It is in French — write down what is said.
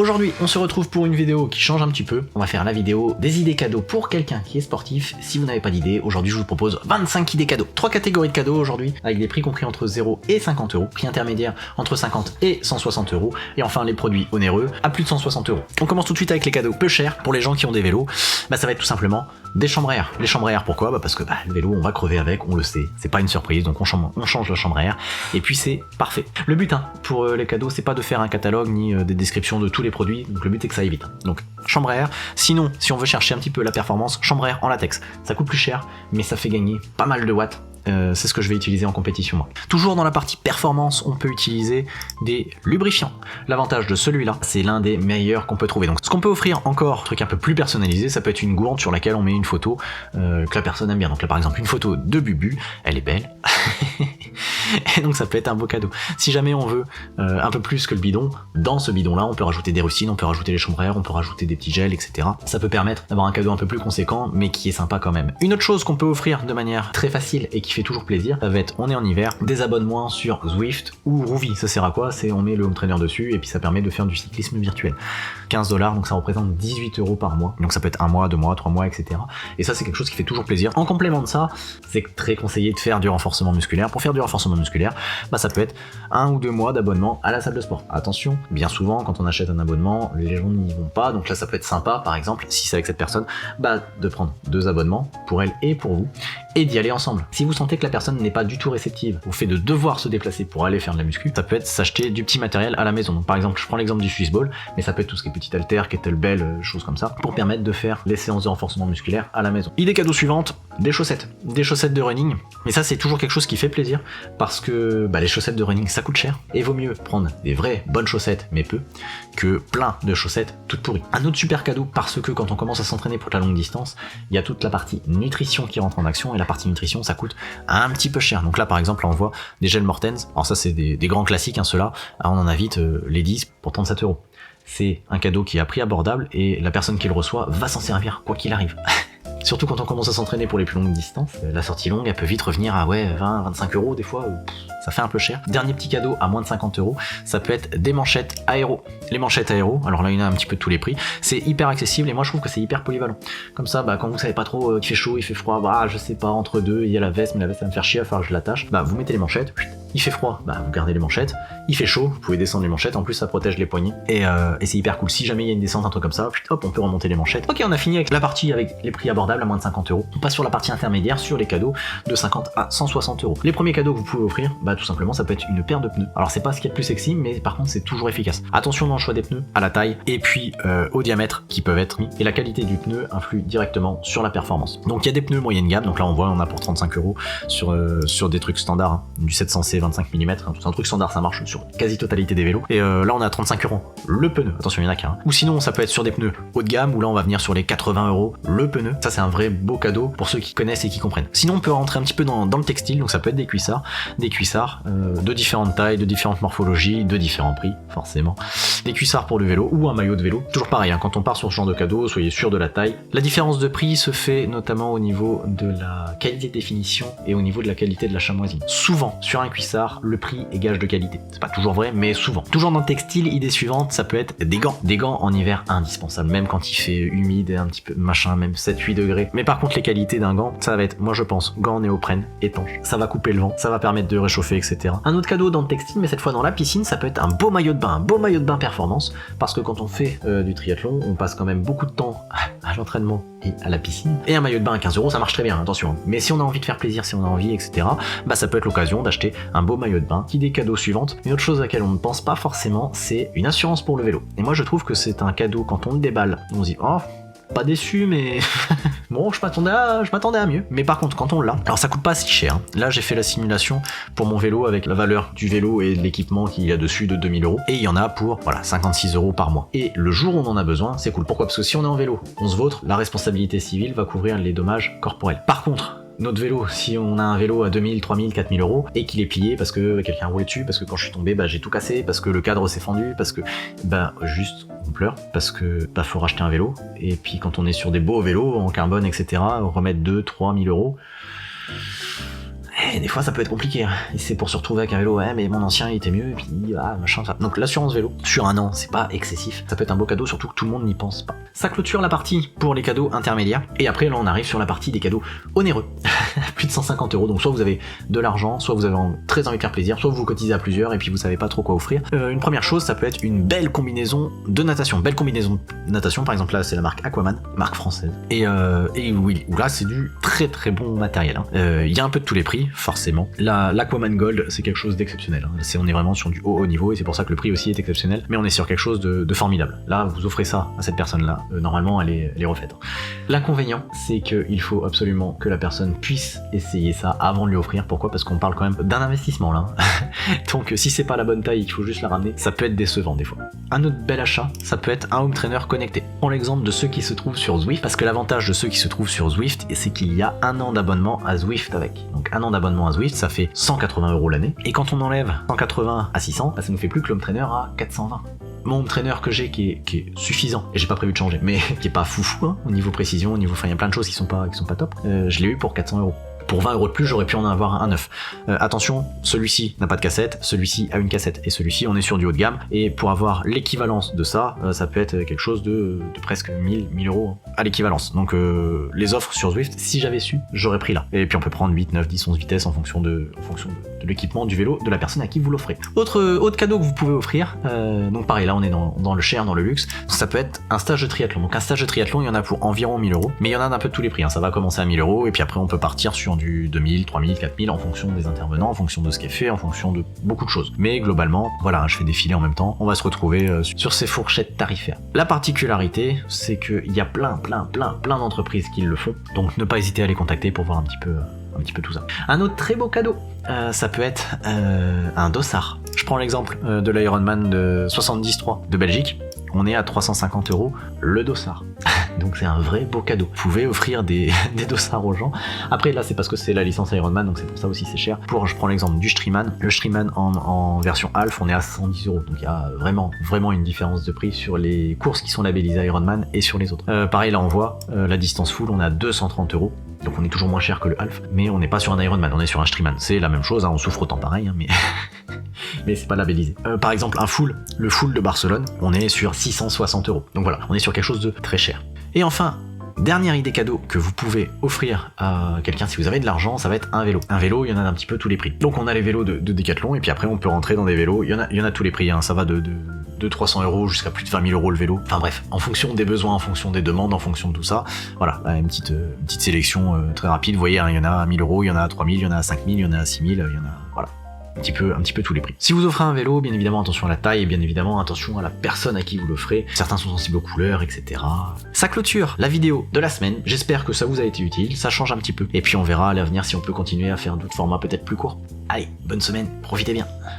Aujourd'hui, on se retrouve pour une vidéo qui change un petit peu. On va faire la vidéo des idées cadeaux pour quelqu'un qui est sportif. Si vous n'avez pas d'idées, aujourd'hui je vous propose 25 idées cadeaux. 3 catégories de cadeaux aujourd'hui, avec des prix compris entre 0 et 50 euros, prix intermédiaire entre 50 et 160 euros, et enfin les produits onéreux à plus de 160 euros. On commence tout de suite avec les cadeaux peu chers pour les gens qui ont des vélos. Ça va être tout simplement des chambres à air. Les chambres à air, pourquoi ? Parce que le vélo, on va crever avec, on le sait. C'est pas une surprise, donc on change la chambre à air. Et puis c'est parfait. Le but pour les cadeaux, c'est pas de faire un catalogue ni des descriptions de tous les produits. Donc le but c'est que ça aille vite. Donc chambre à air. Sinon, si on veut chercher un petit peu la performance, chambre à air en latex. Ça coûte plus cher, mais ça fait gagner pas mal de watts. C'est ce que je vais utiliser en compétition moi. Toujours dans la partie performance, on peut utiliser des lubrifiants. L'avantage de celui-là, c'est l'un des meilleurs qu'on peut trouver. Donc ce qu'on peut offrir encore, un truc un peu plus personnalisé, ça peut être une gourde sur laquelle on met une photo que la personne aime bien. Donc là par exemple une photo de Bubu, elle est belle. Et donc ça peut être un beau cadeau. Si jamais on veut un peu plus que le bidon, dans ce bidon là on peut rajouter des rustines, on peut rajouter les chambres à air, on peut rajouter des petits gels, etc. Ça peut permettre d'avoir un cadeau un peu plus conséquent mais qui est sympa quand même. Une autre chose qu'on peut offrir de manière très facile et qui fait toujours plaisir, ça va être, on est en hiver, des abonnements sur Zwift ou Rouvy. Ça sert à quoi ? C'est on met le home trainer dessus et puis ça permet de faire du cyclisme virtuel. 15 $, donc ça représente 18 € par mois. Donc ça peut être 1 mois, 2 mois, 3 mois, etc. Et ça c'est quelque chose qui fait toujours plaisir. En complément de ça, c'est très conseillé de faire du renforcement musculaire. Pour faire du renforcement musculaire, ça peut être 1 ou 2 mois d'abonnement à la salle de sport. Attention, bien souvent quand on achète un abonnement, les gens n'y vont pas, donc là ça peut être sympa par exemple, si c'est avec cette personne, de prendre 2 abonnements pour elle et pour vous, et d'y aller ensemble. Si vous sentez que la personne n'est pas du tout réceptive au fait de devoir se déplacer pour aller faire de la muscu, ça peut être s'acheter du petit matériel à la maison. Donc par exemple, je prends l'exemple du Swiss Ball, mais ça peut être tout ce qui est petit halter, kettlebell, choses comme ça, pour permettre de faire les séances de renforcement musculaire à la maison. Idée cadeau suivante, des chaussettes de running. Mais ça c'est toujours quelque chose qui fait plaisir, parce que les chaussettes de running ça coûte cher, et vaut mieux prendre des vraies bonnes chaussettes, mais peu, que plein de chaussettes toutes pourries. Un autre super cadeau, parce que quand on commence à s'entraîner pour la longue distance, il y a toute la partie nutrition qui rentre en action, et la partie nutrition ça coûte un petit peu cher. Donc là par exemple on voit des gels Mortens, alors ça c'est des grands classiques ceux-là, on en a vite les 10 pour 37 €. C'est un cadeau qui est à prix abordable et la personne qui le reçoit va s'en servir quoi qu'il arrive. Surtout quand on commence à s'entraîner pour les plus longues distances, la sortie longue elle peut vite revenir à 20-25 € des fois, ça fait un peu cher. Dernier petit cadeau à moins de 50 €, ça peut être des manchettes aéro. Les manchettes aéro, alors là il y en a un petit peu de tous les prix, c'est hyper accessible et moi je trouve que c'est hyper polyvalent. Comme ça, quand vous savez pas trop qu'il fait chaud, il fait froid, je sais pas, entre deux, il y a la veste, mais la veste va me faire chier, il va falloir que je l'attache, vous mettez les manchettes, il fait froid, vous gardez les manchettes, il fait chaud, vous pouvez descendre les manchettes, en plus ça protège les poignets, et c'est hyper cool. Si jamais il y a une descente, un truc comme ça, hop, on peut remonter les manchettes. Ok, on a fini avec la partie avec les prix abordables à moins de 50 €. On passe sur la partie intermédiaire, sur les cadeaux de 50 à 160 €. Les premiers cadeaux que vous pouvez offrir, tout simplement ça peut être une paire de pneus. Alors c'est pas ce qui est le plus sexy, mais par contre c'est toujours efficace. Attention dans le choix des pneus, à la taille, et puis au diamètre qui peuvent être mis, et la qualité du pneu influe directement sur la performance. Donc il y a des pneus moyenne gamme, donc là on voit on a pour 35 € sur des trucs standards, du 700C 25 mm, tout un truc standard, ça marche sur quasi totalité des vélos, et là on a 35 € le pneu, attention il y en a qu'un. Ou sinon ça peut être sur des pneus haut de gamme, où là on va venir sur les 80 € le pneu. Ça c'est un vrai beau cadeau pour ceux qui connaissent et qui comprennent. Sinon on peut rentrer un petit peu dans le textile, donc ça peut être des cuissards de différentes tailles, de différentes morphologies, de différents prix forcément. Des cuissards pour le vélo ou un maillot de vélo. Toujours pareil, quand on part sur ce genre de cadeau, soyez sûr de la taille. La différence de prix se fait notamment au niveau de la qualité de définition et au niveau de la qualité de la chamoisine. Souvent sur un cuissard, le prix est gage de qualité. C'est pas toujours vrai, mais souvent. Toujours dans le textile, idée suivante, ça peut être des gants. Des gants en hiver indispensables, même quand il fait humide et un petit peu même 7-8 degrés. Mais par contre les qualités d'un gant, ça va être, moi je pense, gants néoprène étanche. Ça va couper le vent, ça va permettre de réchauffer, etc. Un autre cadeau dans le textile, mais cette fois dans la piscine, ça peut être un beau maillot de bain performance, parce que quand on fait du triathlon, on passe quand même beaucoup de temps à l'entraînement et à la piscine, et un maillot de bain à 15 € ça marche très bien, attention. Mais si on a envie de faire plaisir, si on a envie, etc., ça peut être l'occasion d'acheter un beau maillot de bain. Idée cadeau suivante, une autre chose à laquelle on ne pense pas forcément, c'est une assurance pour le vélo. Et moi je trouve que c'est un cadeau quand on le déballe, on se dit pas déçu, mais bon, je m'attendais à mieux. Mais par contre, quand on l'a, alors ça coûte pas si cher. Là, j'ai fait la simulation pour mon vélo avec la valeur du vélo et de l'équipement qu'il y a dessus de 2000 €. Et il y en a pour 56 € par mois. Et le jour où on en a besoin, c'est cool. Pourquoi ? Parce que si on est en vélo, on se vautre, la responsabilité civile va couvrir les dommages corporels. Par contre, notre vélo, si on a un vélo à 2000, 3000, 4000 € et qu'il est plié parce que quelqu'un a roulé dessus, parce que quand je suis tombé, j'ai tout cassé, parce que le cadre s'est fendu, parce que juste on pleure, parce que faut racheter un vélo. Et puis quand on est sur des beaux vélos en carbone, etc., remettre 2-3 000 €, des fois ça peut être compliqué. Et c'est pour se retrouver avec un vélo, ouais mais mon ancien il était mieux, et puis machin ça. Donc l'assurance vélo, sur un an, c'est pas excessif. Ça peut être un beau cadeau, surtout que tout le monde n'y pense pas. Ça clôture la partie pour les cadeaux intermédiaires. Et après là on arrive sur la partie des cadeaux onéreux. Plus de 150 €. Donc soit vous avez de l'argent, soit vous avez très envie de faire plaisir, soit vous cotisez à plusieurs et puis vous savez pas trop quoi offrir. Une première chose, ça peut être une belle combinaison de natation. Belle combinaison de natation, par exemple là c'est la marque Aquaman, marque française. Et oui, là c'est du très très bon matériel. Il y a un peu de tous les prix, forcément. L'Aquaman Gold, c'est quelque chose d'exceptionnel. On est vraiment sur du haut niveau et c'est pour ça que le prix aussi est exceptionnel. Mais on est sur quelque chose de formidable. Là, vous offrez ça à cette personne-là. Normalement, elle est refaite. L'inconvénient, c'est qu'il faut absolument que la personne puisse essayer ça avant de lui offrir. Pourquoi ? Parce qu'on parle quand même d'un investissement là. Donc si c'est pas la bonne taille, il faut juste la ramener. Ça peut être décevant des fois. Un autre bel achat, ça peut être un home trainer connecté. Prends l'exemple de ceux qui se trouvent sur Zwift, parce que l'avantage de ceux qui se trouvent sur Zwift, c'est qu'il y a un an d'abonnement à Zwift avec. Donc un an d'abonnement à Zwift, ça fait 180 € l'année. Et quand on enlève 180 à 600, ça nous fait plus que l'home trainer à 420. Mon home trainer que j'ai qui est suffisant, et j'ai pas prévu de changer, mais qui est pas foufou au niveau précision, il y a plein de choses qui sont pas top, je l'ai eu pour 400 €. Pour 20 € de plus, j'aurais pu en avoir un neuf. Attention, celui-ci n'a pas de cassette, celui-ci a une cassette, et celui-ci, on est sur du haut de gamme, et pour avoir l'équivalence de ça, ça peut être quelque chose de presque 1000 € à l'équivalence. Donc les offres sur Zwift, si j'avais su, j'aurais pris là. Et puis on peut prendre 8, 9, 10, 11 vitesses en fonction de l'équipement du vélo, de la personne à qui vous l'offrez. Autre cadeau que vous pouvez offrir, donc pareil, là on est dans le cher, dans le luxe, ça peut être un stage de triathlon. Donc un stage de triathlon, il y en a pour environ 1000 €, mais il y en a d'un peu de tous les prix, ça va commencer à 1000 €, et puis après on peut partir sur du 2000, 3000, 4000 en fonction des intervenants, en fonction de ce qui est fait, en fonction de beaucoup de choses. Mais globalement, voilà, je fais défiler en même temps, on va se retrouver sur ces fourchettes tarifaires. La particularité, c'est qu'il y a plein d'entreprises qui le font, donc ne pas hésiter à les contacter pour voir un petit peu tout ça. Un autre très beau cadeau, ça peut être un dossard. Je prends l'exemple de l'Ironman de 73 de Belgique. On est à 350 € le dossard. Donc c'est un vrai beau cadeau. Vous pouvez offrir des dossards aux gens. Après là c'est parce que c'est la licence Ironman, donc c'est pour ça aussi c'est cher. Je prends l'exemple du Striemann. Le Striemann en version Half, on est à 110 €. Donc il y a vraiment une différence de prix sur les courses qui sont labellisées Ironman et sur les autres. Pareil là on voit la distance full, on est à 230 €. Donc on est toujours moins cher que le Half, mais on n'est pas sur un Ironman, on est sur un Striemann. C'est la même chose, on souffre autant pareil, mais mais c'est pas labellisé. Par exemple le full de Barcelone, on est sur 660 €. Donc voilà, on est sur quelque chose de très cher. Et enfin, dernière idée cadeau que vous pouvez offrir à quelqu'un si vous avez de l'argent, ça va être un vélo. Un vélo, il y en a d'un petit peu tous les prix. Donc on a les vélos de Decathlon, et puis après on peut rentrer dans des vélos, il y en a tous les prix, ça va de 300 € jusqu'à plus de 20 000 € le vélo. Enfin bref, en fonction des besoins, en fonction des demandes, en fonction de tout ça. Voilà, une petite sélection très rapide. Vous voyez, il y en a à 1000 €, il y en a à 3000, il y en a à 5000, il y en a à 6000, il y en a... Voilà. Un petit peu tous les prix. Si vous offrez un vélo, bien évidemment attention à la taille et bien évidemment attention à la personne à qui vous l'offrez. Certains sont sensibles aux couleurs, etc. Ça clôture la vidéo de la semaine. J'espère que ça vous a été utile, ça change un petit peu. Et puis on verra à l'avenir si on peut continuer à faire d'autres formats peut-être plus courts. Allez, bonne semaine, profitez bien.